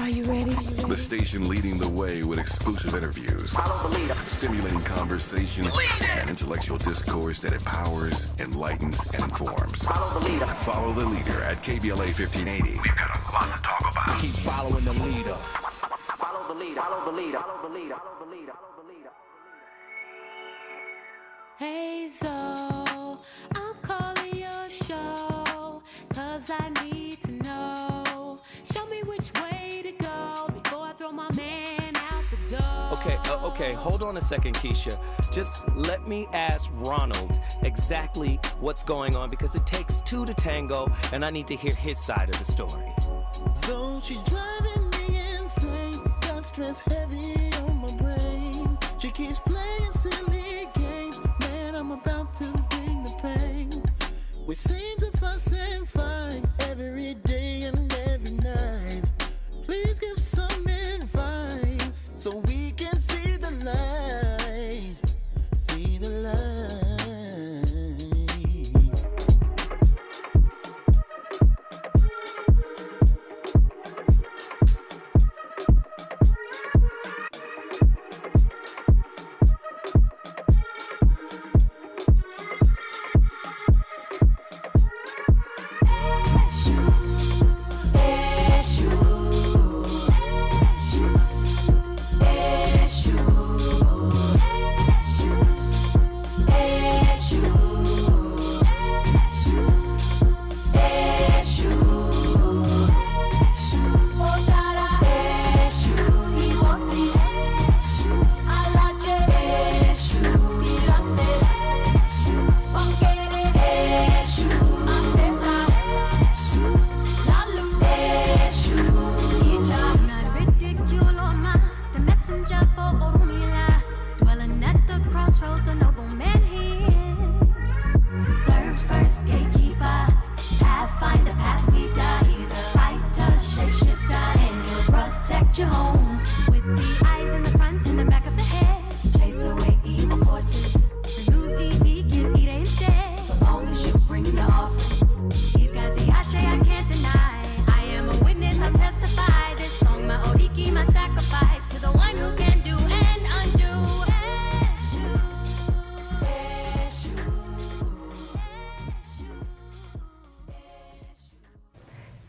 Are you ready? The station leading the way with exclusive interviews, stimulating conversation, and intellectual discourse that empowers, enlightens, and informs. Follow the leader at KBLA 1580. We've got a lot to talk about. Keep following the leader. Follow the leader. Follow the leader. Follow the leader. Follow the leader. Follow the leader. Hey, so I'm calling your show, 'cause I need to know. Show me which way to go before I throw my man out the door. Okay, hold on a second, Keisha. Just let me ask Ronald exactly what's going on, because it takes two to tango, and I need to hear his side of the story. So she's driving me insane, got stress heavy on my brain. She keeps playing silly games, man, I'm about to bring the pain. We seem to fuss and fight every day and every night. Please give some advice so we can see the light, see the light.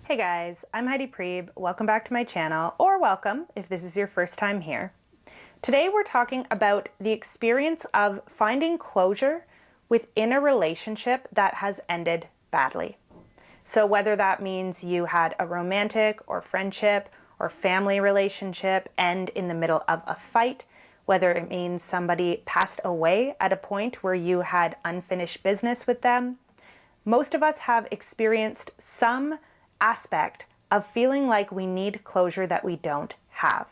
Hey guys, I'm Heidi Priebe. Welcome back to my channel, or welcome if this is your first time here. Today we're talking about the experience of finding closure within a relationship that has ended badly. So whether that means you had a romantic or friendship or family relationship end in the middle of a fight, whether it means somebody passed away at a point where you had unfinished business with them, most of us have experienced some aspect of feeling like we need closure that we don't have.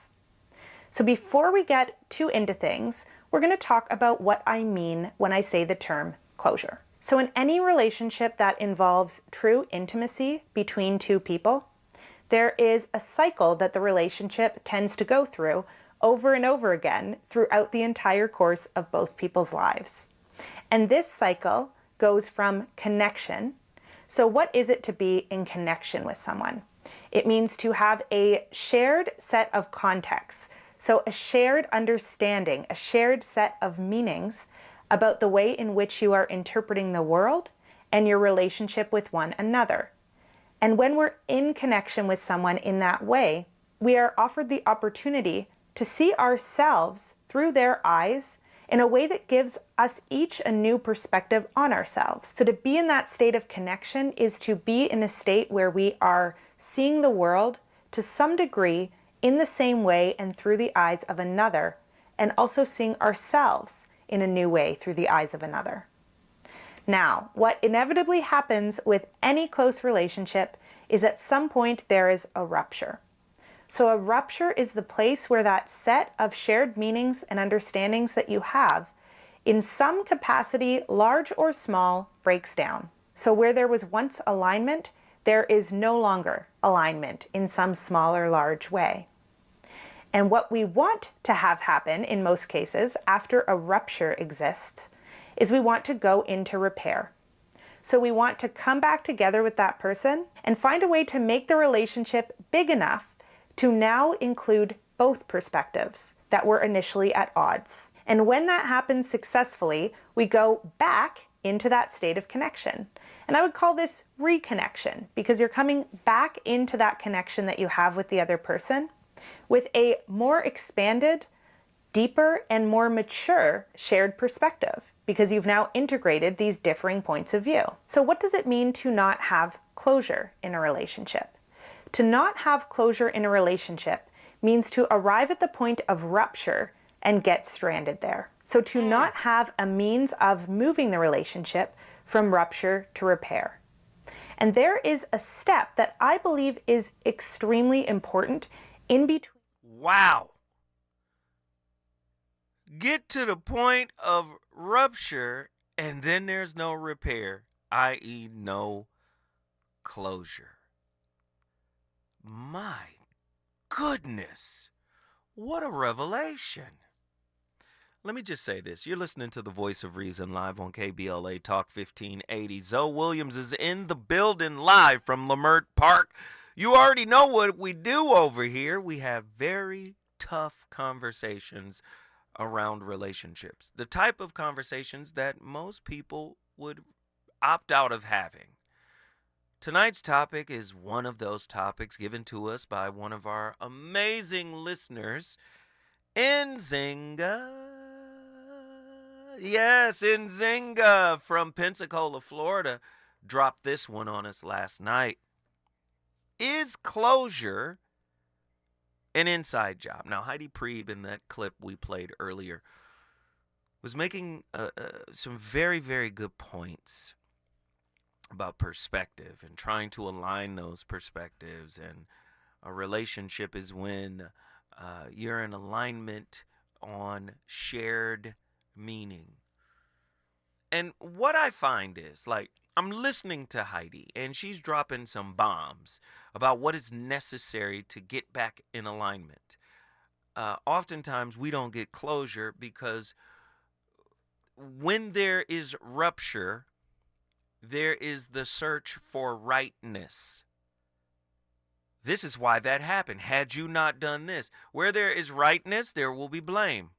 So before we get too into things, we're going to talk about what I mean when I say the term closure. So in any relationship that involves true intimacy between two people, there is a cycle that the relationship tends to go through over and over again throughout the entire course of both people's lives. And this cycle goes from connection. So what is it to be in connection with someone? It means to have a shared set of contexts. So a shared understanding, a shared set of meanings about the way in which you are interpreting the world and your relationship with one another. And when we're in connection with someone in that way, we are offered the opportunity to see ourselves through their eyes in a way that gives us each a new perspective on ourselves. So to be in that state of connection is to be in a state where we are seeing the world to some degree in the same way and through the eyes of another, and also seeing ourselves in a new way through the eyes of another. Now, what inevitably happens with any close relationship is at some point there is a rupture. So a rupture is the place where that set of shared meanings and understandings that you have, in some capacity, large or small, breaks down. So where there was once alignment, there is no longer alignment in some small or large way. And what we want to have happen in most cases after a rupture exists is we want to go into repair. So we want to come back together with that person and find a way to make the relationship big enough to now include both perspectives that were initially at odds. And when that happens successfully, we go back into that state of connection. And I would call this reconnection, because you're coming back into that connection that you have with the other person with a more expanded, deeper, and more mature shared perspective, because you've now integrated these differing points of view. So what does it mean to not have closure in a relationship? To not have closure in a relationship means to arrive at the point of rupture and get stranded there. So to not have a means of moving the relationship from rupture to repair. And there is a step that I believe is extremely important in between. Wow. Get to the point of rupture and then there's no repair, i.e. no closure. My goodness, what a revelation. Let me just say this. You're listening to the Voice of Reason live on KBLA Talk 1580. Zoe Williams is in the building live from Lamert Park. You already know what we do over here. We have very tough conversations around relationships. The type of conversations that most people would opt out of having. Tonight's topic is one of those topics given to us by one of our amazing listeners, Nzinga. Yes, Nzinga from Pensacola, Florida, dropped this one on us last night. Is closure an inside job? Now, Heidi Priebe, in that clip we played earlier, was making some very, very good points about perspective and trying to align those perspectives. And a relationship is when you're in alignment on shared meaning. And what I find is, like, I'm listening to Heidi and she's dropping some bombs about what is necessary to get back in alignment. Oftentimes we don't get closure because when there is rupture, there is the search for rightness. This is why that happened. Had you not done this, where there is rightness, there will be blame.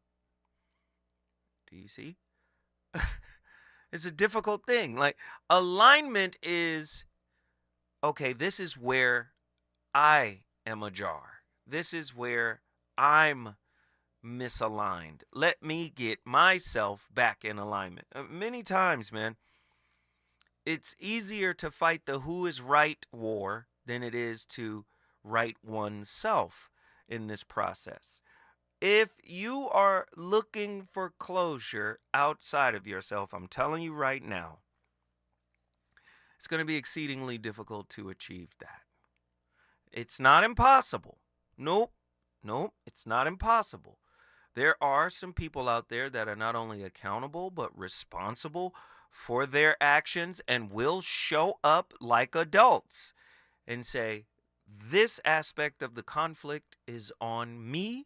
Do you see? It's a difficult thing. Like, alignment is, okay, this is where I am ajar. This is where I'm misaligned. Let me get myself back in alignment. Many times, man, it's easier to fight the who is right war than it is to right oneself in this process. If you are looking for closure outside of yourself, I'm telling you right now, it's going to be exceedingly difficult to achieve that. It's not impossible. Nope, it's not impossible. There are some people out there that are not only accountable, but responsible for their actions and will show up like adults and say, this aspect of the conflict is on me.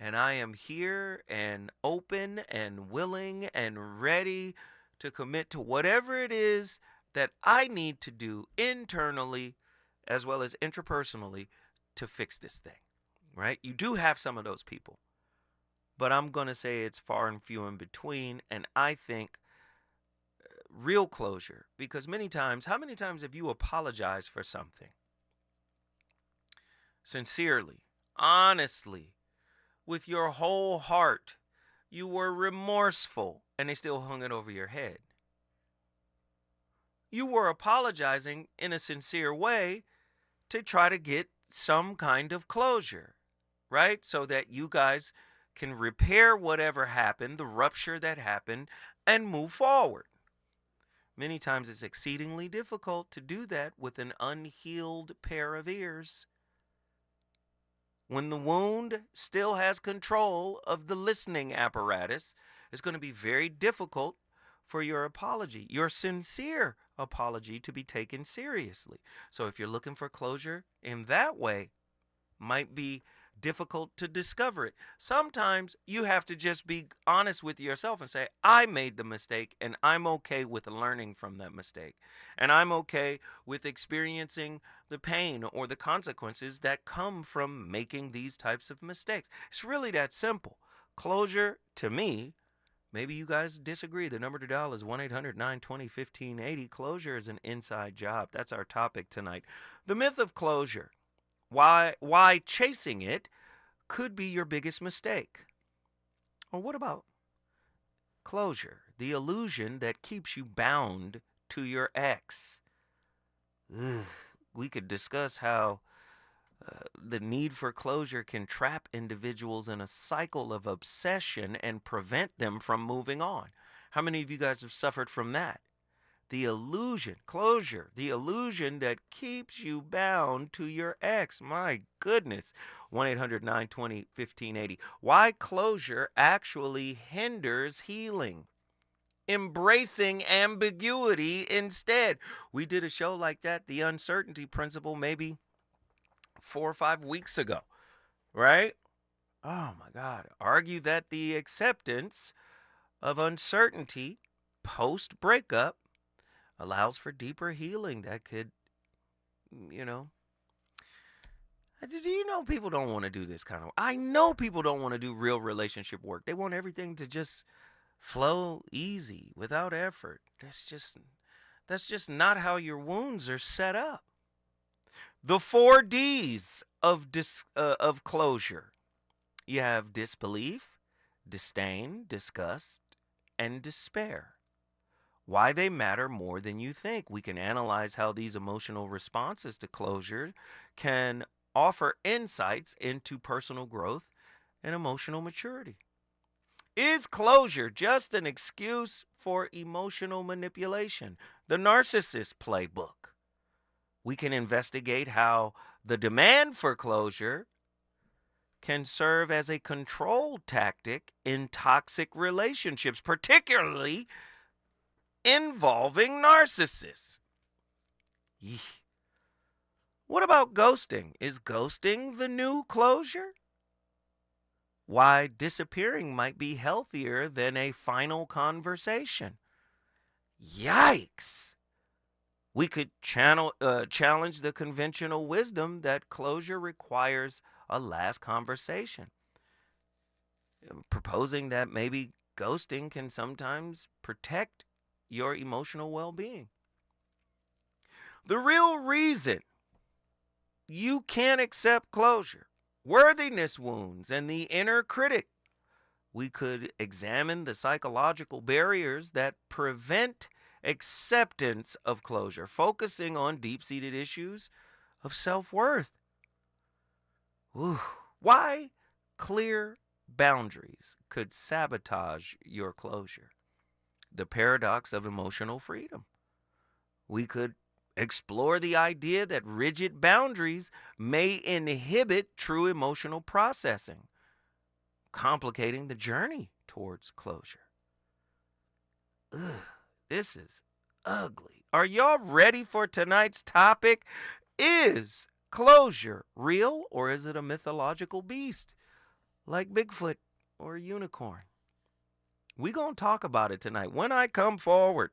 And I am here and open and willing and ready to commit to whatever it is that I need to do internally as well as intrapersonally to fix this thing, right? You do have some of those people, but I'm going to say it's far and few in between. And I think real closure, because many times, how many times have you apologized for something? Sincerely, honestly, with your whole heart, you were remorseful, and they still hung it over your head. You were apologizing in a sincere way to try to get some kind of closure, right? So that you guys can repair whatever happened, the rupture that happened, and move forward. Many times it's exceedingly difficult to do that with an unhealed pair of ears. When the wound still has control of the listening apparatus, it's going to be very difficult for your apology, your sincere apology, to be taken seriously. So if you're looking for closure in that way, might be difficult to discover it. Sometimes you have to just be honest with yourself and say, I made the mistake and I'm okay with learning from that mistake. And I'm okay with experiencing the pain or the consequences that come from making these types of mistakes. It's really that simple. Closure, to me, maybe you guys disagree. The number to dial is 1-800-920-1580. Closure is an inside job. That's our topic tonight. The myth of closure. Why chasing it could be your biggest mistake. Or what about closure? The illusion that keeps you bound to your ex. We could discuss how the need for closure can trap individuals in a cycle of obsession and prevent them from moving on. How many of you guys have suffered from that? The illusion, closure, the illusion that keeps you bound to your ex. My goodness. 1-800-920-1580. Why closure actually hinders healing. Embracing ambiguity instead. We did a show like that, The Uncertainty Principle, maybe 4 or 5 weeks ago, right? Oh my God. Argue that the acceptance of uncertainty post-breakup allows for deeper healing that could, do you know people don't want to do this kind of, I know people don't want to do real relationship work. They want everything to just flow easy without effort. That's just not how your wounds are set up. The 4 Ds of closure. You have disbelief, disdain, disgust, and despair. Why they matter more than you think. We can analyze how these emotional responses to closure can offer insights into personal growth and emotional maturity. Is closure just an excuse for emotional manipulation? The narcissist playbook. We can investigate how the demand for closure can serve as a control tactic in toxic relationships, particularly involving narcissists. Yeesh. What about ghosting? Is ghosting the new closure? Why disappearing might be healthier than a final conversation. Yikes. We could challenge the conventional wisdom that closure requires a last conversation. Proposing that maybe ghosting can sometimes protect your emotional well-being. The real reason you can't accept closure, worthiness wounds, and the inner critic. We could examine the psychological barriers that prevent acceptance of closure, focusing on deep-seated issues of self-worth. Why clear boundaries could sabotage your closure. The paradox of emotional freedom. We could explore the idea that rigid boundaries may inhibit true emotional processing, complicating the journey towards closure. This is ugly. Are y'all ready for tonight's topic? Is closure real, or is it a mythological beast like Bigfoot or a unicorn? We're going to talk about it tonight. When I come forward,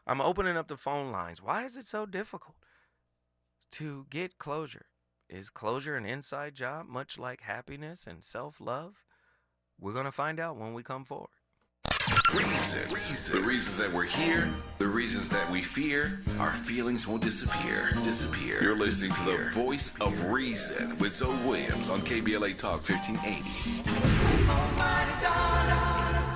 I'm opening up the phone lines. Why is it so difficult to get closure? Is closure an inside job, much like happiness and self-love? We're going to find out when we come forward. Reasons. The reasons that we're here, the reasons that we fear, our feelings won't disappear. You're listening to the voice of reason with Zoe Williams on KBLA Talk 1580.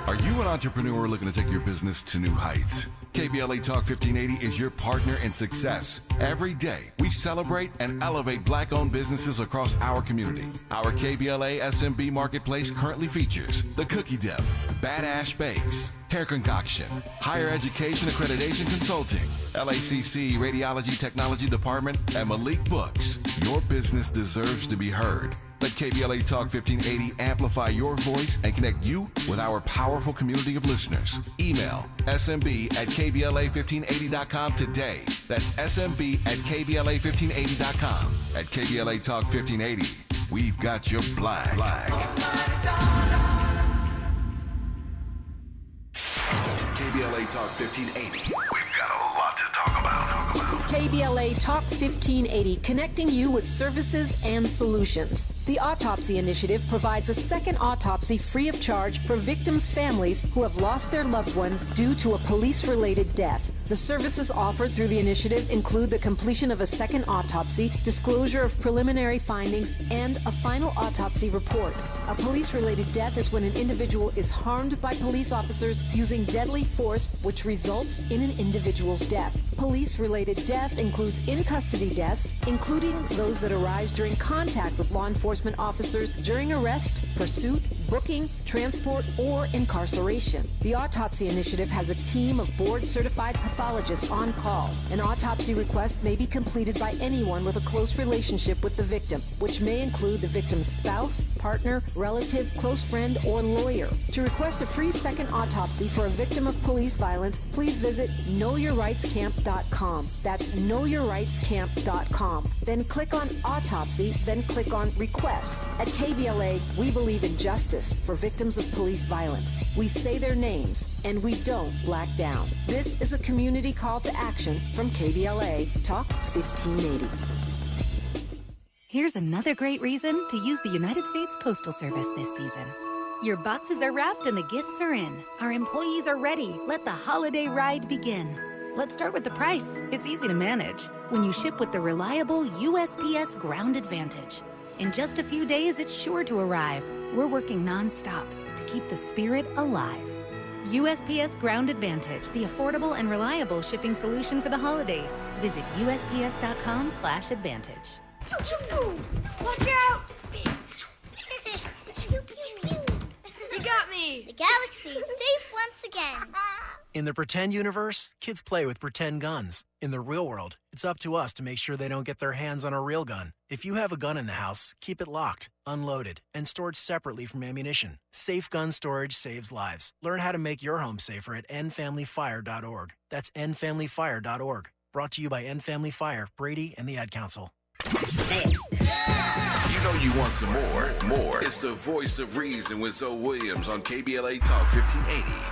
Are you an entrepreneur looking to take your business to new heights? KBLA Talk 1580 is your partner in success. Every day, we celebrate and elevate Black-owned businesses across our community. Our KBLA SMB Marketplace currently features The Cookie Dip, Badass Bakes, Hair Concoction, Higher Education Accreditation Consulting, LACC Radiology Technology Department, and Malik Books. Your business deserves to be heard. Let KBLA Talk 1580 amplify your voice and connect you with our powerful community of listeners. Email smb@kbla1580.com today. That's smb@kbla1580.com. At KBLA Talk 1580, we've got your black. KBLA Talk 1580. We've got a lot to talk about. KBLA Talk 1580, connecting you with services and solutions. The Autopsy Initiative provides a second autopsy free of charge for victims' families who have lost their loved ones due to a police-related death. The services offered through the initiative include the completion of a second autopsy, disclosure of preliminary findings, and a final autopsy report. A police-related death is when an individual is harmed by police officers using deadly force, which results in an individual's death. Police-related death includes in-custody deaths, including those that arise during contact with law enforcement officers during arrest, pursuit, booking, transport, or incarceration. The Autopsy Initiative has a team of board-certified pathologists on call. An autopsy request may be completed by anyone with a close relationship with the victim, which may include the victim's spouse, partner, relative, close friend, or lawyer. To request a free second autopsy for a victim of police violence, please visit knowyourrightscamp.com. That's knowyourrightscamp.com. Then click on Autopsy, then click on Request. At KBLA, we believe in justice for victims of police violence. We say their names, and we don't black down. This is a community call to action from KBLA Talk 1580. Here's another great reason to use the United States Postal Service this season. Your boxes are wrapped and the gifts are in. Our employees are ready. Let the holiday ride begin. Let's start with the price. It's easy to manage when you ship with the reliable USPS Ground Advantage. In just a few days, it's sure to arrive. We're working non-stop to keep the spirit alive. USPS Ground Advantage, the affordable and reliable shipping solution for the holidays. Visit USPS.com/advantage. Watch out! You got me! The galaxy is safe once again. In the pretend universe, kids play with pretend guns. In the real world, it's up to us to make sure they don't get their hands on a real gun. If you have a gun in the house, keep it locked, unloaded, and stored separately from ammunition. Safe gun storage saves lives. Learn how to make your home safer at endfamilyfire.org. That's endfamilyfire.org. Brought to you by End Family Fire, Brady, and the Ad Council. You know you want some more. It's the voice of reason with Zoe Williams on KBLA Talk 1580.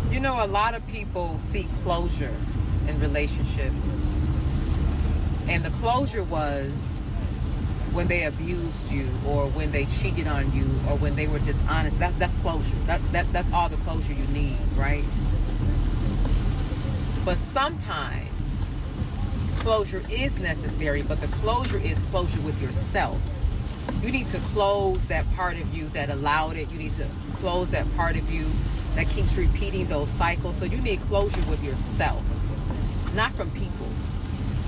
You know, a lot of people seek closure in relationships. And the closure was when they abused you or when they cheated on you or when they were dishonest. That's closure. That's all the closure you need, right? But sometimes closure is necessary, but the closure is closure with yourself. You need to close that part of you that allowed it. You need to close that part of you that keeps repeating those cycles. So you need closure with yourself, not from people.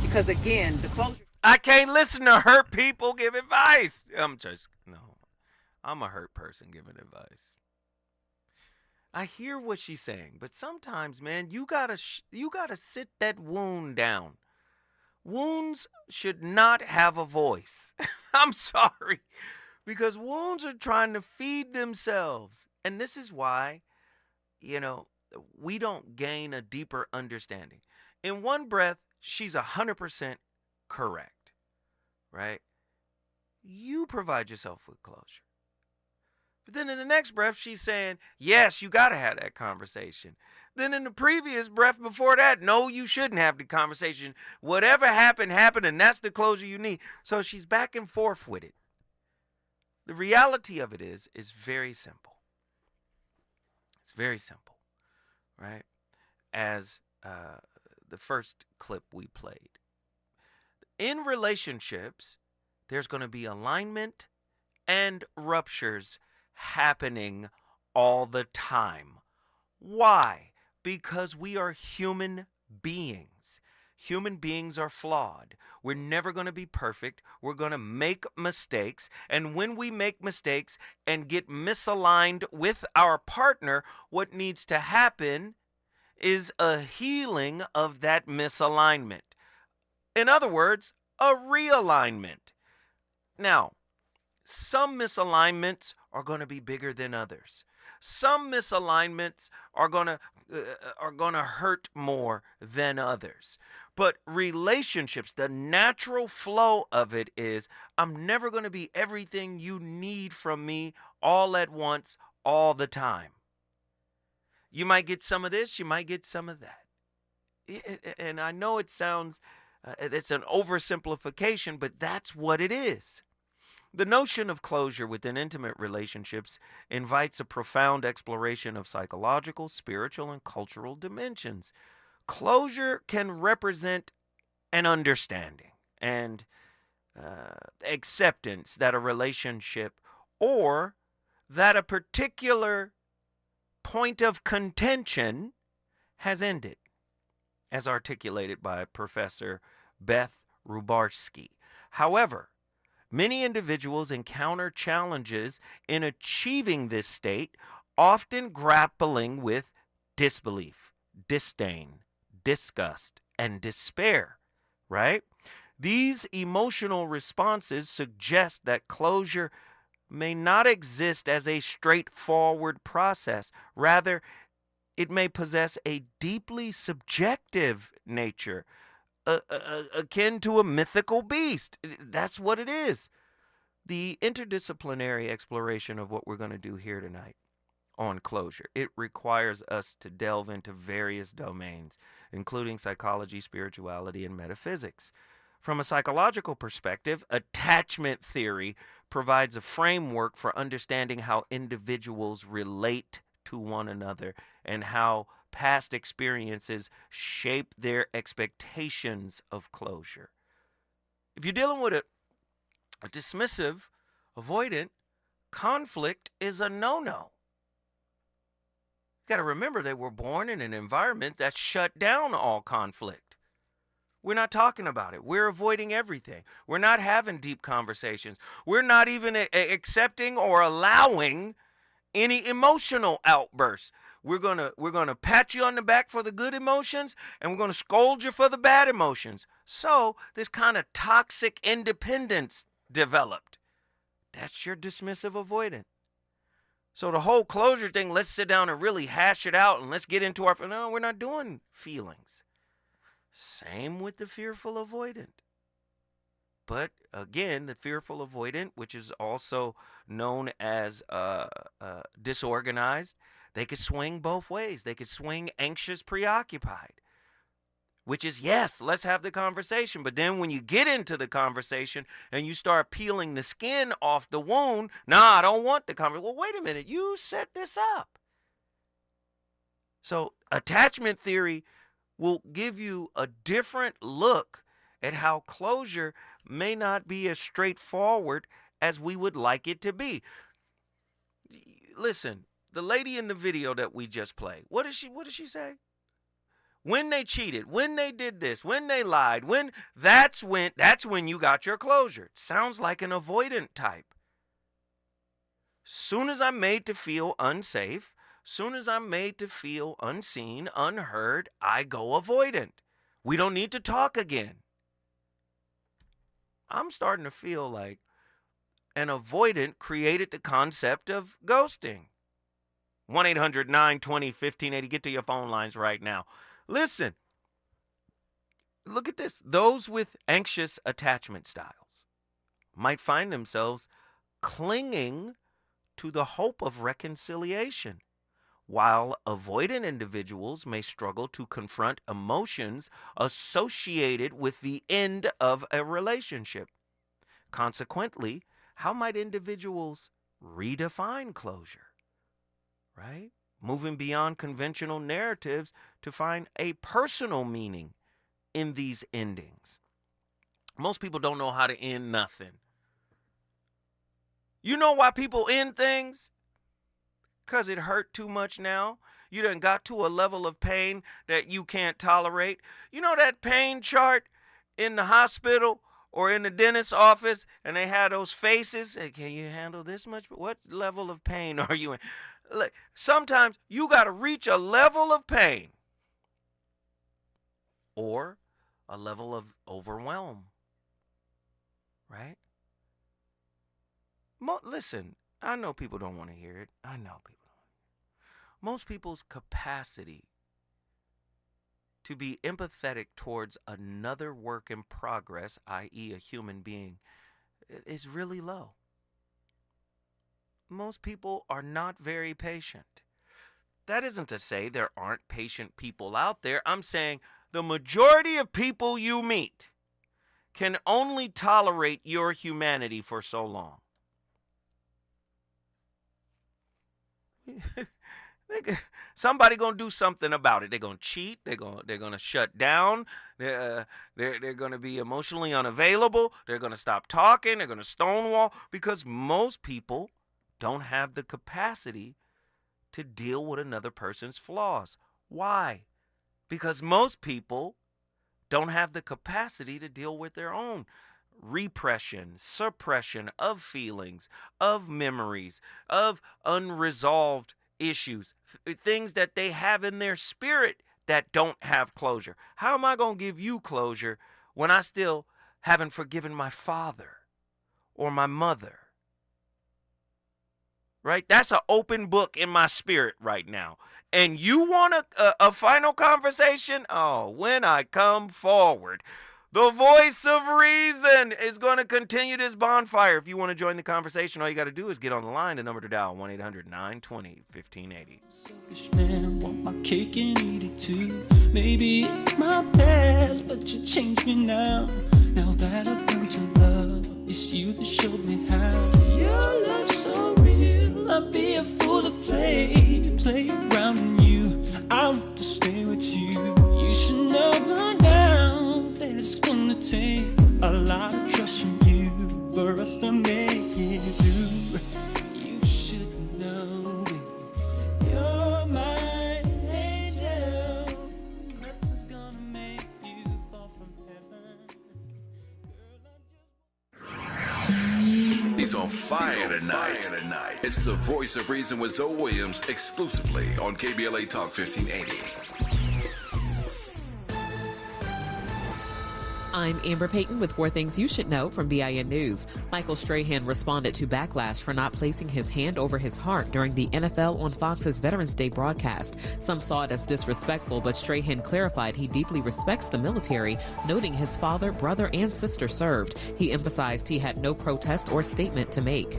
Because again, the closure... I can't listen to hurt people give advice. I'm a hurt person giving advice. I hear what she's saying, but sometimes, man, you gotta sit that wound down. Wounds should not have a voice. I'm sorry. Because wounds are trying to feed themselves. And this is why, we don't gain a deeper understanding. In one breath, she's 100% correct, right? You provide yourself with closure. But then in the next breath, she's saying, yes, you got to have that conversation. Then in the previous breath before that, no, you shouldn't have the conversation. Whatever happened, happened, and that's the closure you need. So she's back and forth with it. The reality of it is very simple. It's very simple, right? As the first clip we played. In relationships, there's going to be alignment and ruptures happening all the time. Why? Because we are human beings. Human beings are flawed. We're never going to be perfect. We're going to make mistakes. And when we make mistakes and get misaligned with our partner, what needs to happen is a healing of that misalignment. In other words, a realignment. Now, some misalignments are going to be bigger than others. Some misalignments are going to hurt more than others. But relationships, the natural flow of it is, I'm never going to be everything you need from me all at once, all the time. You might get some of this, you might get some of that. And I know it sounds, it's an oversimplification, but that's what it is. The notion of closure within intimate relationships invites a profound exploration of psychological, spiritual, and cultural dimensions. Closure can represent an understanding and acceptance that a relationship or that a particular point of contention has ended, as articulated by Professor Beth Rubarski. However, many individuals encounter challenges in achieving this state, often grappling with disbelief, disdain, disgust, and despair, right? These emotional responses suggest that closure may not exist as a straightforward process. Rather, it may possess a deeply subjective nature, akin to a mythical beast. That's what it is. The interdisciplinary exploration of what we're going to do here tonight on closure, it requires us to delve into various domains, including psychology, spirituality, and metaphysics. From a psychological perspective, attachment theory provides a framework for understanding how individuals relate to one another and how past experiences shape their expectations of closure. If you're dealing with a dismissive, avoidant, conflict is a no-no. You got to remember they were born in an environment that shut down all conflict. We're not talking about it. We're avoiding everything. We're not having deep conversations. We're not even accepting or allowing any emotional outbursts. We're gonna pat you on the back for the good emotions, and we're gonna scold you for the bad emotions. So this kind of toxic independence developed. That's your dismissive avoidant. So the whole closure thing, let's sit down and really hash it out and let's get into our... No, we're not doing feelings. Same with the fearful avoidant. But again, the fearful avoidant, which is also known as disorganized, they could swing both ways. They could swing anxious, preoccupied, which is, yes, let's have the conversation. But then when you get into the conversation and you start peeling the skin off the wound, I don't want the conversation. Well, wait a minute, you set this up. So attachment theory will give you a different look at how closure may not be as straightforward as we would like it to be. Listen, the lady in the video that we just played, what did she say? When they cheated, when they did this, when they lied, that's when you got your closure. Sounds like an avoidant type. Soon as I'm made to feel unsafe, soon as I'm made to feel unseen, unheard, I go avoidant. We don't need to talk again. I'm starting to feel like an avoidant created the concept of ghosting. 1-800-920-1580. Get to your phone lines right now. Listen, look at this. Those with anxious attachment styles might find themselves clinging to the hope of reconciliation, while avoidant individuals may struggle to confront emotions associated with the end of a relationship. Consequently, how might individuals redefine closure? Right? Moving beyond conventional narratives to find a personal meaning in these endings. Most people don't know how to end nothing. You know why people end things? Because it hurt too much now. You done got to a level of pain that you can't tolerate. You know that pain chart in the hospital or in the dentist's office, and they have those faces? Hey, can you handle this much? What level of pain are you in? Look, sometimes you got to reach a level of pain or a level of overwhelm, right? Listen, I know people don't want to hear it. I know people don't. Most people's capacity to be empathetic towards another work in progress, i.e. a human being, is really low. Most people are not very patient. That isn't to say there aren't patient people out there. I'm saying the majority of people you meet can only tolerate your humanity for so long. Somebody gonna do something about it. They're gonna cheat. They're gonna shut down. They're gonna be emotionally unavailable. They're gonna stop talking. They're gonna stonewall, because most people don't have the capacity to deal with another person's flaws. Why? Because most people don't have the capacity to deal with their own repression, suppression of feelings, of memories, of unresolved issues, things that they have in their spirit that don't have closure. How am I going to give you closure when I still haven't forgiven my father or my mother? Right? That's an open book in my spirit right now. And you want a final conversation? Oh, when I come forward, the voice of reason is going to continue this bonfire. If you want to join the conversation, all you got to do is get on the line. The number to dial, 1-800-920-1580. Selfish man, want my cake and eat it too. Maybe it's my past, but you changed me now. Now that I've learned to love, it's you that showed me how. Your love's so real, I'd be a fool to play around in you. I want to stay with you. You should know by now that it's gonna take a lot of trust from you for us to make it through. You should know it. You're my angel. Nothing's gonna make you fall from heaven. He's on fire tonight. It's the voice of reason with Zoe Williams, exclusively on KBLA Talk 1580. I'm Amber Payton with 4 things you should know from BIN News. Michael Strahan responded to backlash for not placing his hand over his heart during the NFL on Fox's Veterans Day broadcast. Some saw it as disrespectful, but Strahan clarified he deeply respects the military, noting his father, brother, and sister served. He emphasized he had no protest or statement to make.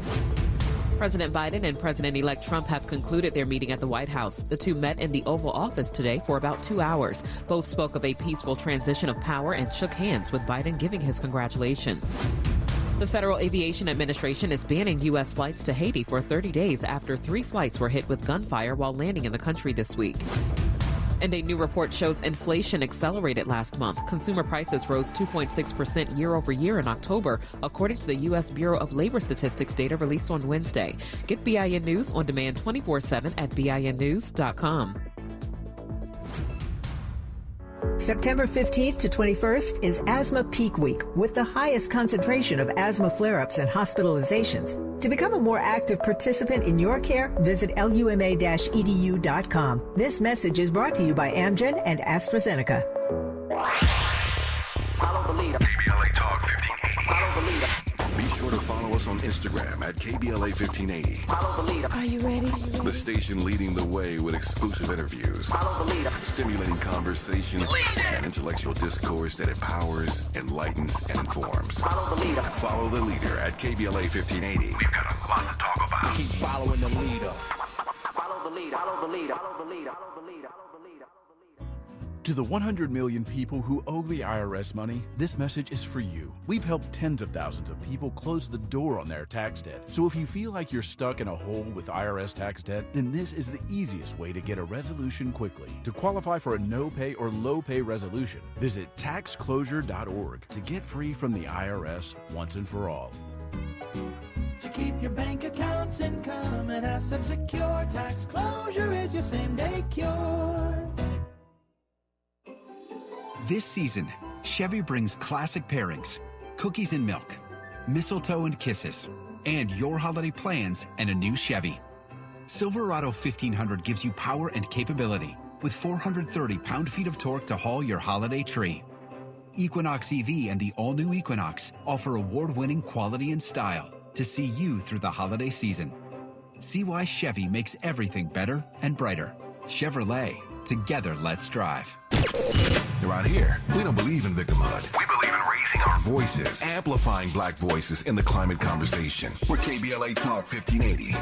President Biden and President-elect Trump have concluded their meeting at the White House. The two met in the Oval Office today for about 2 hours. Both spoke of a peaceful transition of power and shook hands, with Biden giving his congratulations. The Federal Aviation Administration is banning U.S. flights to Haiti for 30 days after 3 flights were hit with gunfire while landing in the country this week. And a new report shows inflation accelerated last month. Consumer prices rose 2.6% year over year in October, according to the U.S. Bureau of Labor Statistics data released on Wednesday. Get BIN News on demand 24/7 at BINnews.com. September 15th to 21st is Asthma Peak Week, with the highest concentration of asthma flare-ups and hospitalizations. To become a more active participant in your care, visit luma-edu.com. This message is brought to you by Amgen and AstraZeneca. Follow the leader. KBLA Talk 1580. Follow the leader. Be sure to follow us on Instagram at KBLA 1580. Follow the leader. Are you ready? The station leading the way with exclusive interviews, Follow the leader. stimulating conversation, and intellectual discourse that empowers, enlightens, and informs. Follow the leader. Follow the leader at KBLA 1580. We've got a lot to talk about. Keep following the leader. Follow the leader. Follow the leader. Follow the leader. Follow the leader. To the 100 million people who owe the IRS money, this message is for you. We've helped tens of thousands of people close the door on their tax debt. So if you feel like you're stuck in a hole with IRS tax debt, then this is the easiest way to get a resolution quickly. To qualify for a no-pay or low-pay resolution, visit taxclosure.org to get free from the IRS once and for all. To keep your bank accounts, income, and assets secure, tax closure is your same-day cure. This season, Chevy brings classic pairings, cookies and milk, mistletoe and kisses, and your holiday plans and a new Chevy. Silverado 1500 gives you power and capability with 430 pound-feet of torque to haul your holiday tree. Equinox EV and the all-new Equinox offer award-winning quality and style to see you through the holiday season. See why Chevy makes everything better and brighter. Chevrolet, together let's drive. Around here, we don't believe in victimhood. We believe in raising our voices, amplifying black voices in the climate conversation. We're KBLA Talk 1580.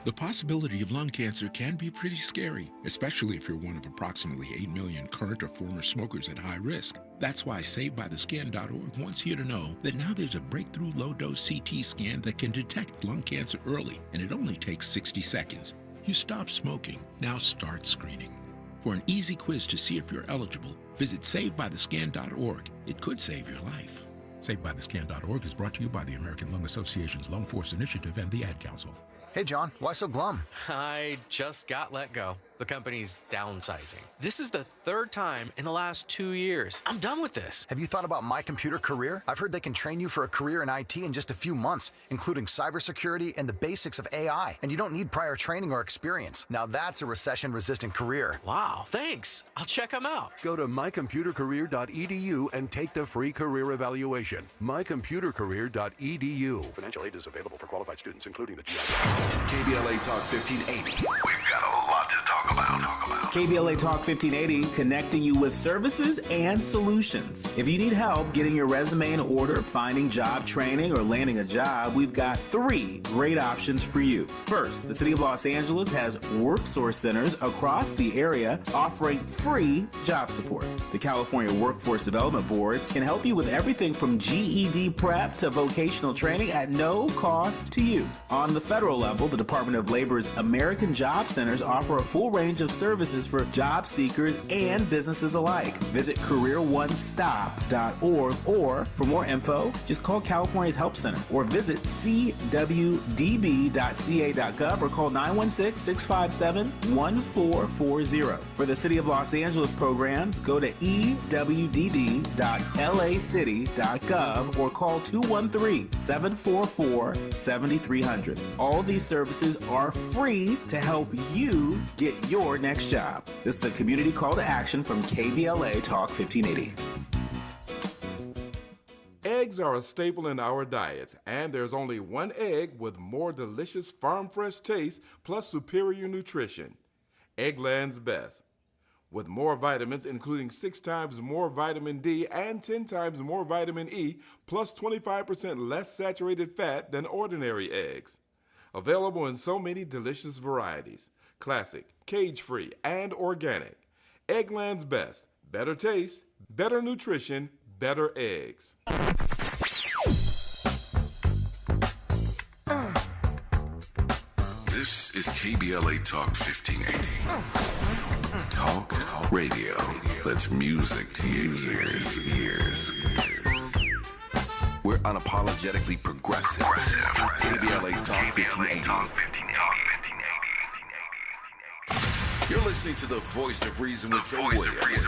The possibility of lung cancer can be pretty scary, especially if you're one of approximately 8 million current or former smokers at high risk. That's why SaveByTheScan.org wants you to know that now there's a breakthrough low-dose CT scan that can detect lung cancer early, and it only takes 60 seconds. You stop smoking, now start screening. For an easy quiz to see if you're eligible, visit SaveByTheScan.org. It could save your life. SaveByTheScan.org is brought to you by the American Lung Association's Lung Force Initiative and the Ad Council. Hey, John, why so glum? I just got let go. The company's downsizing. This is the third time in the last 2 years. I'm done with this. Have you thought about My Computer Career? I've heard they can train you for a career in IT in just a few months, including cybersecurity and the basics of AI. And you don't need prior training or experience. Now that's a recession-resistant career. Wow, thanks. I'll check them out. Go to mycomputercareer.edu and take the free career evaluation. mycomputercareer.edu. Financial aid is available for qualified students, including the GI. KBLA Talk 1580. We've got a lot to talk about. KBLA Talk 1580, connecting you with services and solutions. If you need help getting your resume in order, finding job training, or landing a job, we've got 3 great options for you. First, the City of Los Angeles has WorkSource centers across the area offering free job support. The California Workforce Development Board can help you with everything from GED prep to vocational training at no cost to you. On the federal level, the Department of Labor's American Job Centers offer a full range of services for job seekers and businesses alike. Visit careeronestop.org, or for more info, just call California's Help Center or visit cwdb.ca.gov or call 916-657-1440. For the City of Los Angeles programs, go to ewdd.lacity.gov or call 213-744-7300. All these services are free to help you get your next job. This is a community call to action from KBLA Talk 1580. Eggs are a staple in our diets, and there's only one egg with more delicious farm fresh taste plus superior nutrition. Eggland's Best. With more vitamins, including 6 times more vitamin D and 10 times more vitamin E, plus 25% less saturated fat than ordinary eggs. Available in so many delicious varieties. Classic, cage-free, and organic. Eggland's Best. Better taste, better nutrition, better eggs. This is KBLA Talk 1580. Talk radio. That's music to your ears. We're unapologetically progressive. KBLA Talk 1580. You're listening to the voice of reason with Zoe Williams.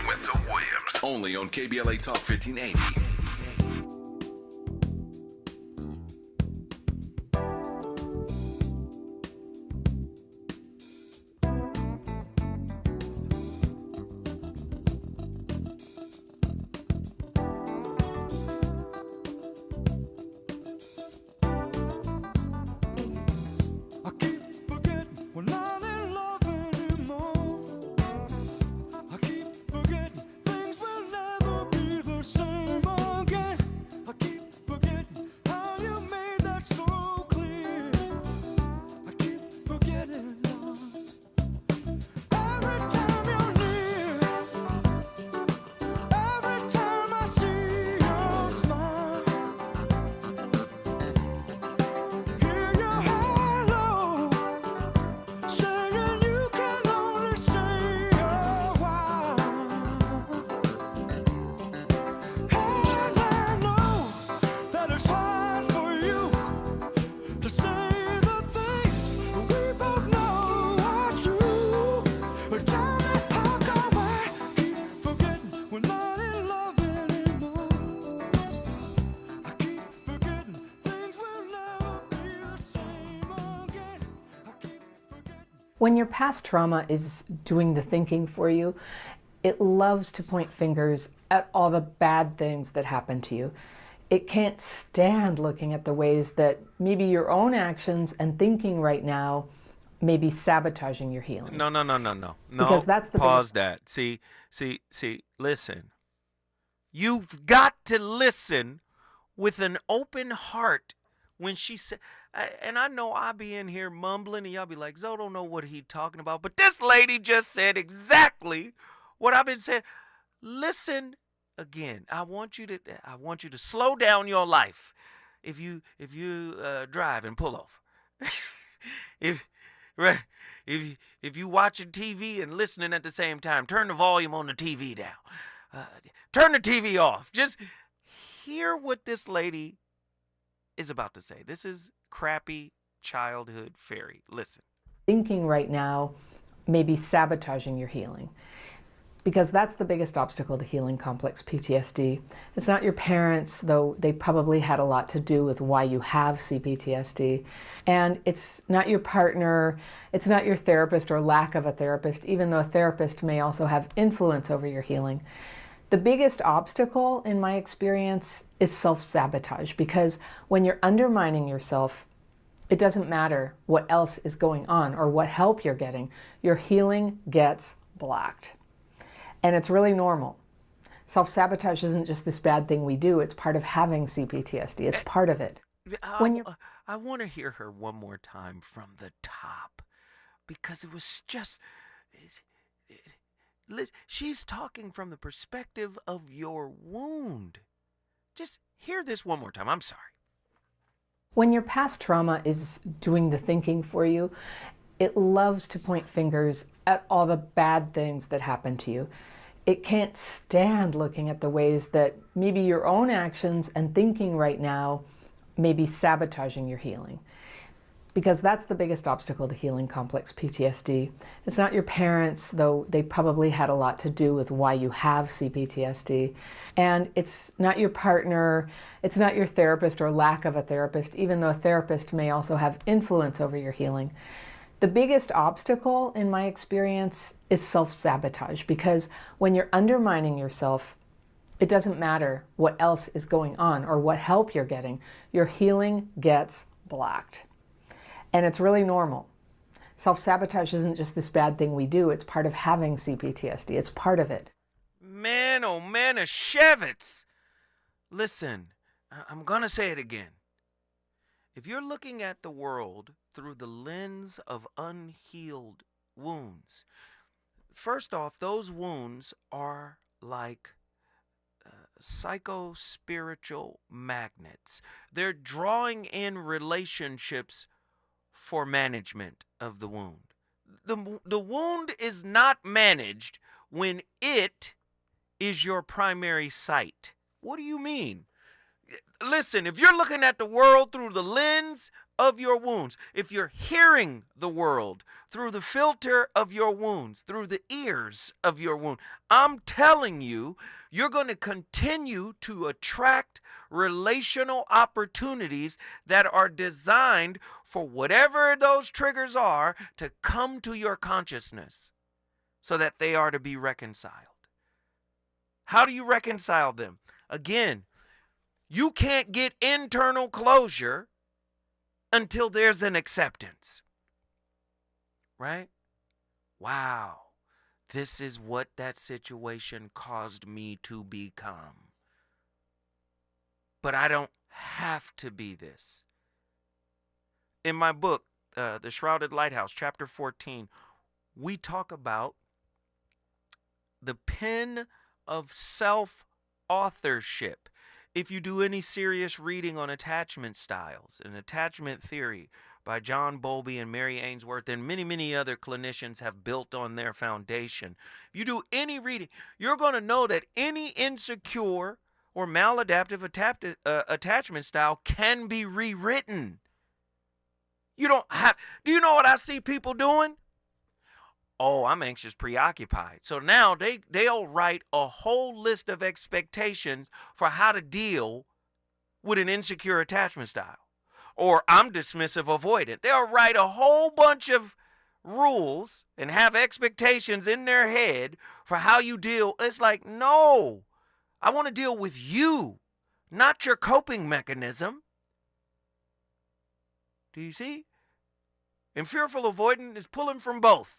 Only on KBLA Talk 1580. When your past trauma is doing the thinking for you, it loves to point fingers at all the bad things that happen to you. It can't stand looking at the ways that maybe your own actions and thinking right now may be sabotaging your healing. No. Because that's the Pause biggest... that. See, listen. You've got to listen with an open heart when she said, and I know I'll be in here mumbling and y'all be like, Zoe don't know what he talking about. But this lady just said exactly what I've been saying. Listen again. I want you to slow down your life. If you drive and pull over. If you watching TV and listening at the same time, turn the volume on the TV down. Turn the TV off. Just hear what this lady is about to say. This is crappy childhood fairy. Listen. Thinking right now may be sabotaging your healing. Because that's the biggest obstacle to healing complex PTSD. It's not your parents, though they probably had a lot to do with why you have CPTSD. And it's not your partner, it's not your therapist or lack of a therapist, even though a therapist may also have influence over your healing. The biggest obstacle, in my experience, is self-sabotage, because when you're undermining yourself, it doesn't matter what else is going on or what help you're getting. Your healing gets blocked. And it's really normal. Self-sabotage isn't just this bad thing we do. It's part of having CPTSD. It's part of it. I want to hear her one more time from the top, because it was just... she's talking from the perspective of your wound. Just hear this one more time. I'm sorry. When your past trauma is doing the thinking for you, it loves to point fingers at all the bad things that happen to you. It can't stand looking at the ways that maybe your own actions and thinking right now may be sabotaging your healing. Because that's the biggest obstacle to healing complex PTSD. It's not your parents, though they probably had a lot to do with why you have CPTSD. And it's not your partner, it's not your therapist or lack of a therapist, even though a therapist may also have influence over your healing. The biggest obstacle, in my experience, is self-sabotage, because when you're undermining yourself, it doesn't matter what else is going on or what help you're getting. Your healing gets blocked. And it's really normal. Self-sabotage isn't just this bad thing we do. It's part of having CPTSD. It's part of it. Man, oh man, a Shevitz. Listen, I'm going to say it again. If you're looking at the world through the lens of unhealed wounds, first off, those wounds are like psycho-spiritual magnets. They're drawing in relationships for management of the wound. The wound is not managed when it is your primary site. What do you mean? Listen, if you're looking at the world through the lens of your wounds, if you're hearing the world through the filter of your wounds, through the ears of your wound, I'm telling you, you're going to continue to attract relational opportunities that are designed for whatever those triggers are to come to your consciousness so that they are to be reconciled. How do you reconcile them? Again, you can't get internal closure until there's an acceptance. Right? Wow. This is what that situation caused me to become. But I don't have to be this. In my book, The Shrouded Lighthouse, chapter 14, we talk about the pen of self-authorship. If you do any serious reading on attachment styles and attachment theory by John Bowlby and Mary Ainsworth and many, many other clinicians have built on their foundation. If you do any reading, you're going to know that any insecure or maladaptive attachment style can be rewritten. Do you know what I see people doing? Oh, I'm anxious, preoccupied. So now they'll write a whole list of expectations for how to deal with an insecure attachment style. Or I'm dismissive, avoidant. They'll write a whole bunch of rules and have expectations in their head for how you deal. It's like, no, I want to deal with you, not your coping mechanism. Do you see? And fearful avoidant is pulling from both.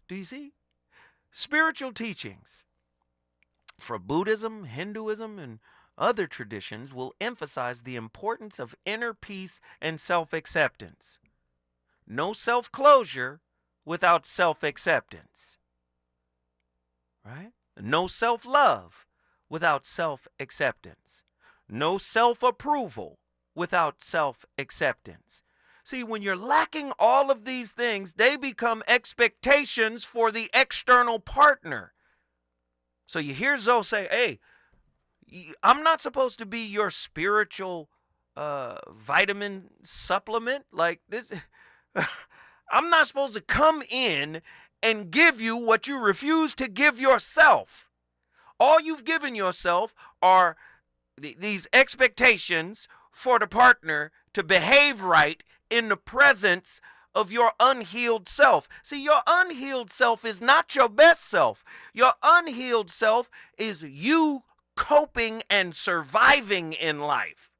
Do you see? Spiritual teachings for Buddhism, Hinduism, and other traditions will emphasize the importance of inner peace and self-acceptance. No self-closure without self-acceptance. Right? No self-love without self-acceptance. No self-approval without self-acceptance. See, when you're lacking all of these things, they become expectations for the external partner. So you hear Zoe say, hey, I'm not supposed to be your spiritual vitamin supplement like this. I'm not supposed to come in and give you what you refuse to give yourself. All you've given yourself are these expectations for the partner to behave right in the presence of your unhealed self. See, your unhealed self is not your best self. Your unhealed self is you coping and surviving in life.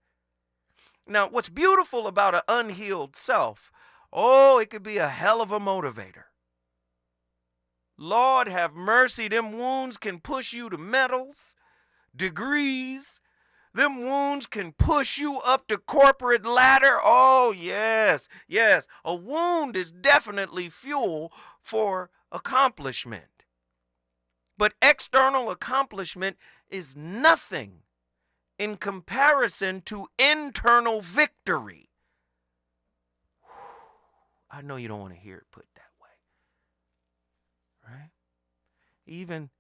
Now, what's beautiful about an unhealed self, it could be a hell of a motivator. Lord have mercy, them wounds can push you to medals, degrees. Them wounds can push you up the corporate ladder. Oh, yes, yes. A wound is definitely fuel for accomplishment. But external accomplishment is nothing in comparison to internal victory. I know you don't want to hear it put that way, right? Even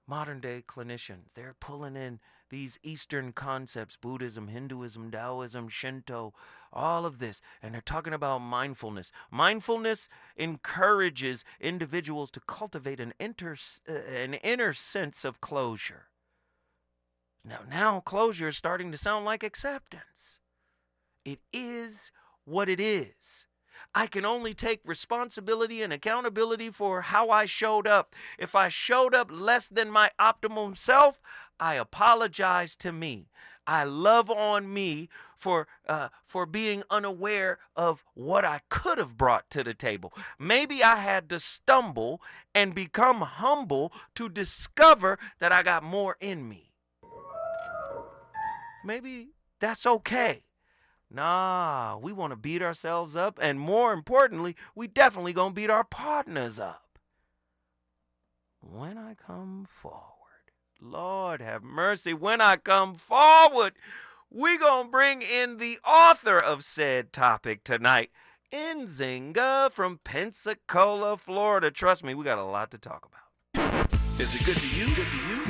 modern day clinicians, they're pulling in these Eastern concepts, Buddhism, Hinduism, Taoism, Shinto, all of this, and they're talking about mindfulness. Mindfulness encourages individuals to cultivate an inner sense of closure. Now closure is starting to sound like acceptance. It is what it is. I can only take responsibility and accountability for how I showed up. If I showed up less than my optimum self, I apologize to me. I love on me for being unaware of what I could have brought to the table. Maybe I had to stumble and become humble to discover that I got more in me. Maybe that's okay. Nah, we want to beat ourselves up, and more importantly, we definitely gonna beat our partners up. When I come forward, Lord have mercy, when I come forward, we gonna bring in the author of said topic tonight, Nzinga from Pensacola, Florida. Trust me, we got a lot to talk about. Is it good to you?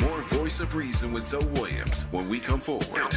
More Voice of Reason with Zoe Williams when we come forward.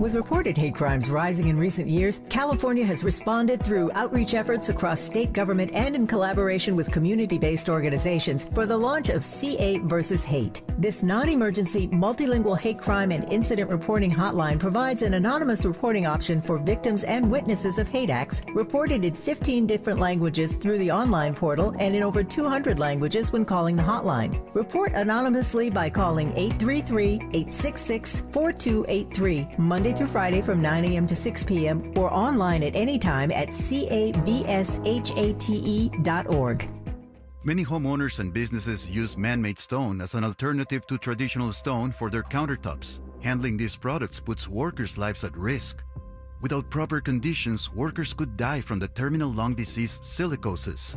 With reported hate crimes rising in recent years, California has responded through outreach efforts across state government and in collaboration with community-based organizations for the launch of CA versus Hate. This non-emergency, multilingual hate crime and incident reporting hotline provides an anonymous reporting option for victims and witnesses of hate acts reported in 15 different languages through the online portal and in over 200 languages when calling the hotline. Report anonymously by calling 833-866-4283, Monday through Friday from 9 a.m. to 6 p.m. or online at any time at cavshate.org. Many homeowners and businesses use man-made stone as an alternative to traditional stone for their countertops. Handling these products puts workers' lives at risk. Without proper conditions, workers could die from the terminal lung disease silicosis.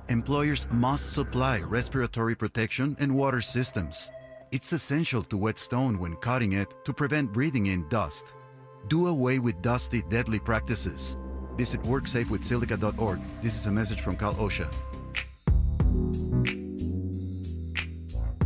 Employers must supply respiratory protection and water systems. It's essential to wet stone when cutting it to prevent breathing in dust. Do away with dusty, deadly practices. Visit WorkSafeWithSilica.org. This is a message from Cal OSHA.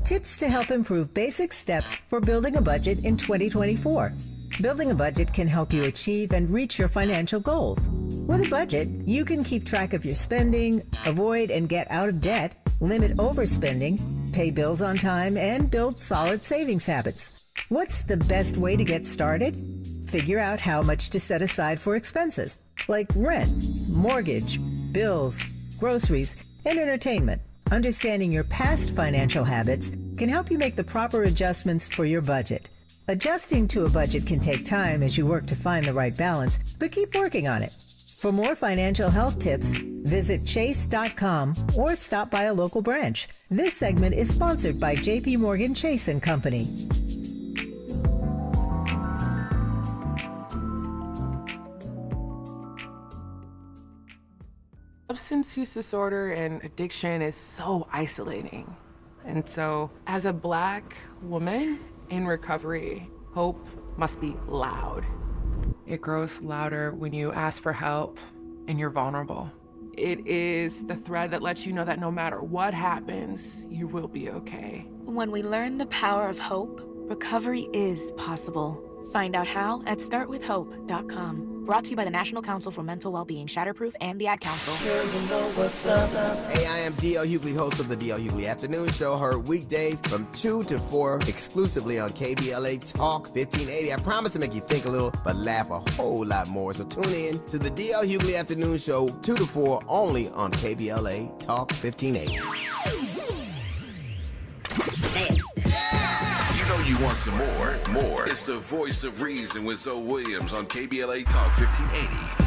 Tips to help improve basic steps for building a budget in 2024. Building a budget can help you achieve and reach your financial goals. With a budget, you can keep track of your spending, avoid and get out of debt, limit overspending, pay bills on time, and build solid savings habits. What's the best way to get started? Figure out how much to set aside for expenses like rent, mortgage, bills, groceries, and entertainment. Understanding your past financial habits can help you make the proper adjustments for your budget. Adjusting to a budget can take time as you work to find the right balance, but keep working on it. For more financial health tips, visit chase.com or stop by a local branch. This segment is sponsored by J.P. Morgan Chase & Company. Substance use disorder and addiction is so isolating. And so, as a Black woman in recovery, hope must be loud. It grows louder when you ask for help and you're vulnerable. It is the thread that lets you know that no matter what happens, you will be okay. When we learn the power of hope, recovery is possible. Find out how at startwithhope.com. Brought to you by the National Council for Mental Wellbeing, Shatterproof, and the Ad Council. Hey, I am D.L. Hughley, host of the D.L. Hughley Afternoon Show, heard weekdays from 2 to 4 exclusively on KBLA Talk 1580. I promise to make you think a little, but laugh a whole lot more. So tune in to the D.L. Hughley Afternoon Show 2 to 4 only on KBLA Talk 1580. You know you want some more. It's the voice of reason with Zoe Williams on KBLA Talk 1580.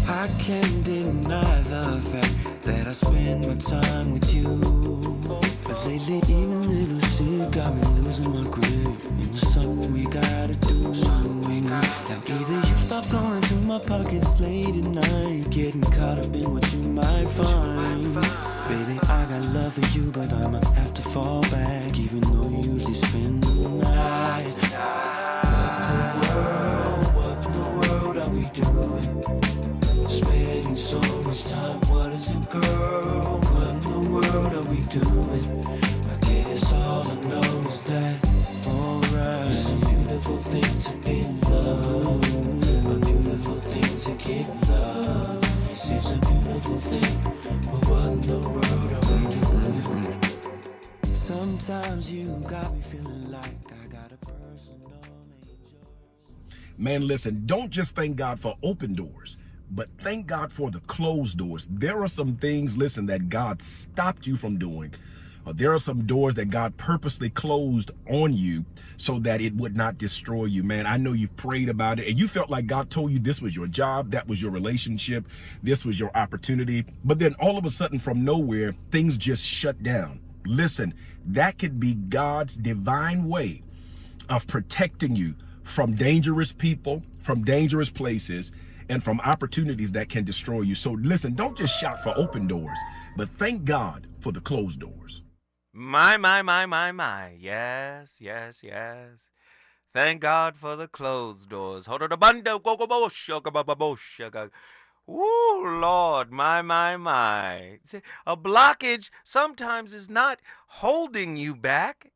I can't deny the fact that I spend my time with you. But lately, even little shit got me losing my grip. And there's something we gotta do. Now either you stop going through my pockets late at night, getting caught up in what you might find. Baby, I got love for you, but I'ma have to fall back, even though you usually spend the night. What in the world are we doing? Spending so much time, what is it, girl? What in the world are we doing? I guess all I know is that, alright, it's a beautiful thing to be in love. A beautiful thing to get love. This is a beautiful thing, but what in the world are we doing? Sometimes you got me feeling like I got a personal angel. Man, listen, don't just thank God for open doors, but thank God for the closed doors. There are some things, listen, that God stopped you from doing. There are some doors that God purposely closed on you so that it would not destroy you. Man, I know you've prayed about it and you felt like God told you this was your job, that was your relationship, this was your opportunity. But then all of a sudden from nowhere, things just shut down. Listen, that could be God's divine way of protecting you from dangerous people, from dangerous places, and from opportunities that can destroy you. So listen, don't just shout for open doors, but thank God for the closed doors. My. Yes. Thank God for the closed doors. Ooh, Lord, my. A blockage sometimes is not holding you back.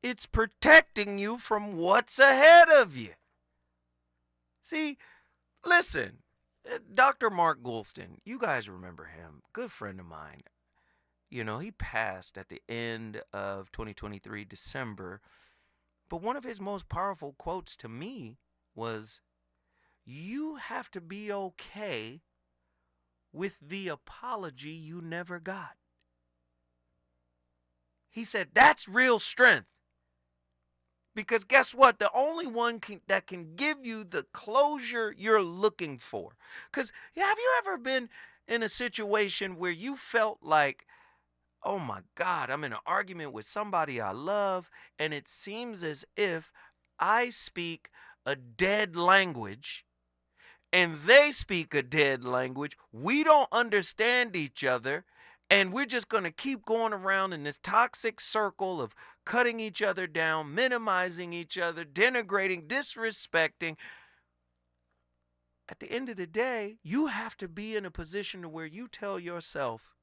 It's protecting you from what's ahead of you. See, listen, Dr. Mark Goulston, you guys remember him, good friend of mine. You know, he passed at the end of 2023, December. But one of his most powerful quotes to me was, "You have to be okay with the apology you never got." He said, that's real strength. Because guess what? The only one that can give you the closure you're looking for. Because have you ever been in a situation where you felt like, oh my God, I'm in an argument with somebody I love, and it seems as if I speak a dead language and they speak a dead language. We don't understand each other, and we're just going to keep going around in this toxic circle of cutting each other down, minimizing each other, denigrating, disrespecting. at the end of the day, you have to be in a position to where you tell yourself,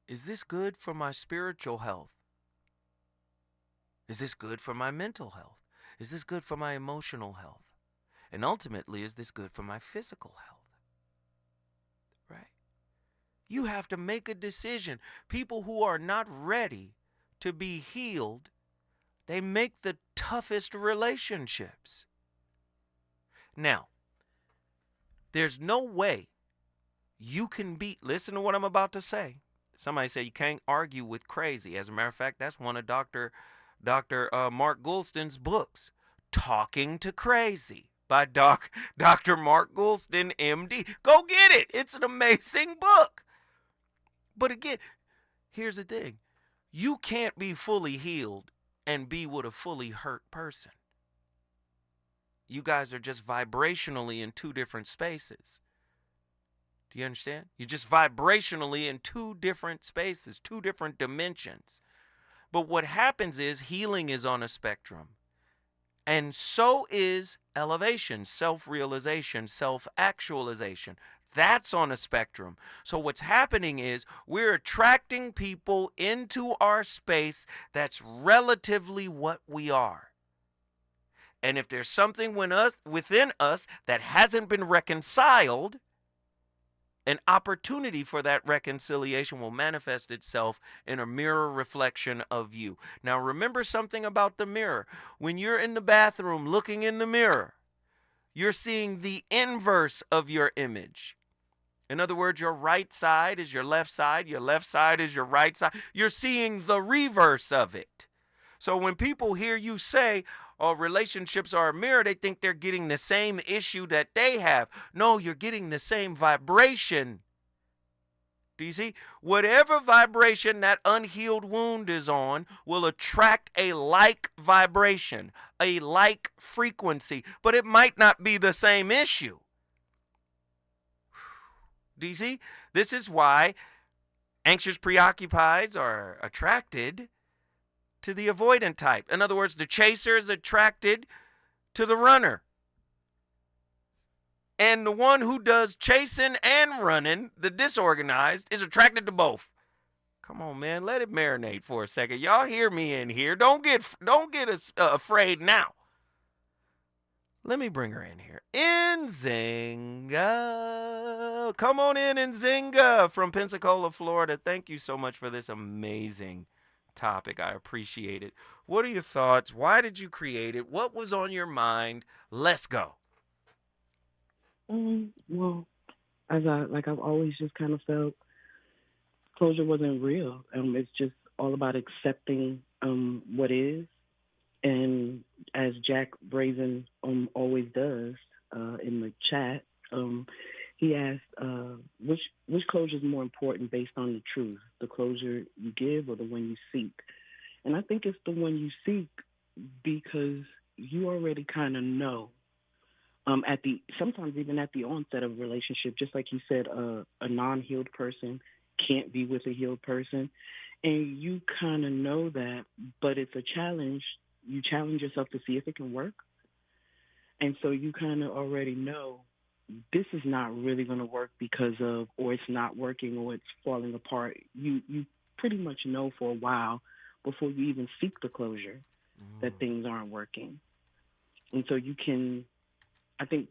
is this good for my spiritual health? Is this good for my mental health? Is this good for my emotional health? And ultimately, is this good for my physical health? Right? You have to make a decision. People who are not ready to be healed, they make the toughest relationships. Now, there's no way you can beat, listen to what I'm about to say. Somebody say you can't argue with crazy. As a matter of fact, that's one of Dr. Mark Goulston's books, Talking to Crazy by Dr. Mark Goulston, MD. Go get it. It's an amazing book. But again, here's the thing. You can't be fully healed and be with a fully hurt person. You guys are just vibrationally in two different spaces. Do you understand? You're just vibrationally in two different spaces, two different dimensions. But what happens is healing is on a spectrum. And so is elevation, self-realization, self-actualization. That's on a spectrum. So what's happening is we're attracting people into our space that's relatively what we are. And if there's something within us that hasn't been reconciled, an opportunity for that reconciliation will manifest itself in a mirror reflection of you. Now, remember something about the mirror. When you're in the bathroom looking in the mirror, you're seeing the inverse of your image. In other words, your right side is your left side side is your right side. You're seeing the reverse of it. So when people hear you say, oh, relationships are a mirror, they think they're getting the same issue that they have. No, you're getting the same vibration. Do you see? Whatever vibration that unhealed wound is on will attract a like vibration, a like frequency, but it might not be the same issue. Do you see? This is why anxious preoccupieds are attracted to the avoidant type. In other words, the chaser is attracted to the runner. And the one who does chasing and running, the disorganized, is attracted to both. Come on, man, let it marinate for a second. Y'all hear me in here. Don't get afraid now. Let me bring her in here. Nzinga. Come on in, Nzinga from Pensacola, Florida. Thank you so much for this amazing topic. I appreciate it. What are your thoughts? Why did you create it? What was on your mind? Let's go. Well, I've always just kind of felt closure wasn't real. It's just all about accepting what is. And as Jack Brazen always does in the chat, he asked which closure is more important based on the truth, the closure you give or the one you seek. And I think it's the one you seek because you already kind of know. Sometimes even at the onset of a relationship, just like you said, a non-healed person can't be with a healed person, and you kind of know that, but it's a challenge. You challenge yourself to see if it can work, and so you kind of already know this is not really going to work because of, or it's not working, or it's falling apart. You pretty much know for a while before you even seek the closure that things aren't working, and so you can. I think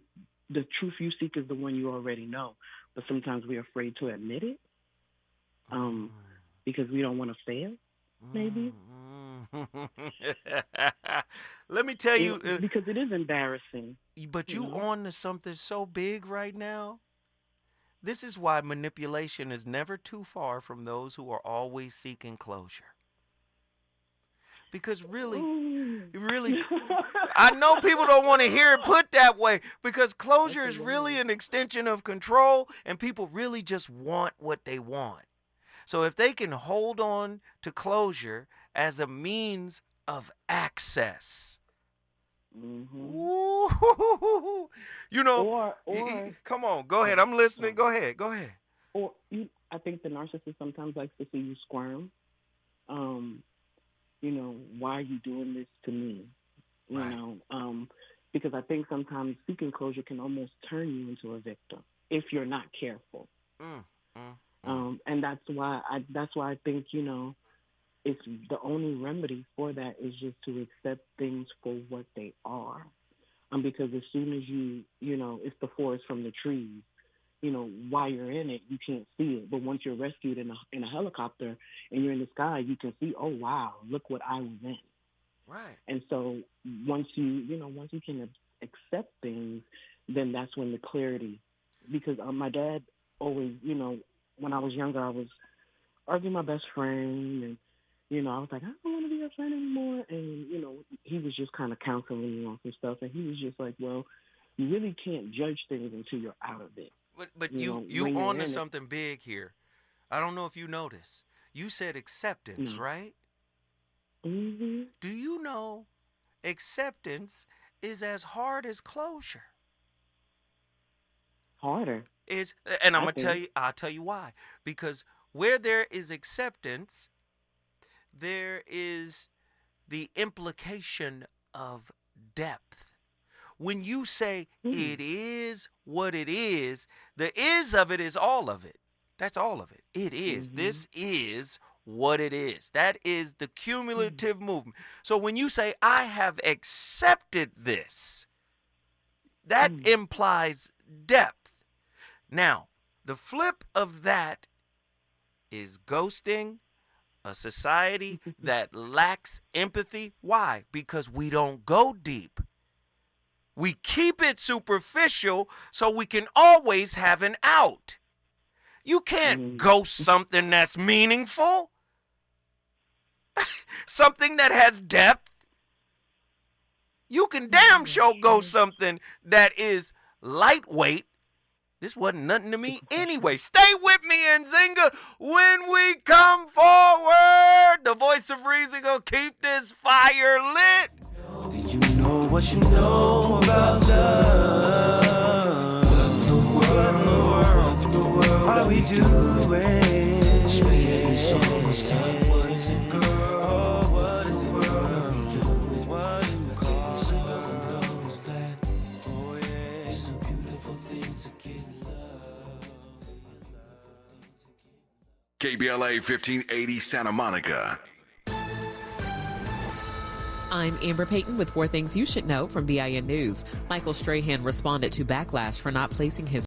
the truth you seek is the one you already know, but sometimes we're afraid to admit it because we don't want to fail, maybe. Let me tell you. Because it is embarrassing. But you on to something so big right now. This is why manipulation is never too far from those who are always seeking closure. Because really, I know people don't want to hear it put that way, because closure is really an extension of control, and people really just want what they want. So if they can hold on to closure as a means of access, ooh, you know, come on, go ahead. I'm listening. Go ahead. Or I think the narcissist sometimes likes to see you squirm. You know, why are you doing this to me? You know, because I think sometimes seeking closure can almost turn you into a victim if you're not careful. And that's why I think, you know, it's the only remedy for that is just to accept things for what they are. Because as soon as you know, it's the forest from the trees. You know, while you're in it, you can't see it. But once you're rescued in a helicopter and you're in the sky, you can see, oh, wow, look what I was in. Right. And so once you can accept things, then that's when the clarity, because my dad always, you know, when I was younger, I was arguing with my best friend, and, you know, I was like, I don't want to be your friend anymore. And, you know, he was just kind of counseling me on some stuff. And he was just like, well, you really can't judge things until you're out of it. But you on to something big here. I don't know if you notice. You said acceptance, right? Mm-hmm. Do you know acceptance is as hard as closure? Harder. And I'll tell you why. Because where there is acceptance, there is the implication of depth. When you say it is what it is, the is of it is all of it. That's all of it. It is. This is what it is. That is the cumulative movement. So when you say, I have accepted this, that implies depth. Now, the flip of that is ghosting, a society that lacks empathy. Why? Because we don't go deep. We keep it superficial so we can always have an out. You can't ghost something that's meaningful, something that has depth. You can damn sure ghost something that is lightweight. This wasn't nothing to me anyway. Stay with me, Nzinga. When we come forward, the voice of reason gonna keep this fire lit. Did you know what you know about love? What in the world are we doing? Spaghetti sauce, what is it, girl? What is the world doing? What do you call girls that? Oh yeah, it's a beautiful thing to give love. KBLA 1580 Santa Monica. I'm Amber Payton with 4 Things You Should Know from BIN News. Michael Strahan responded to backlash for not placing his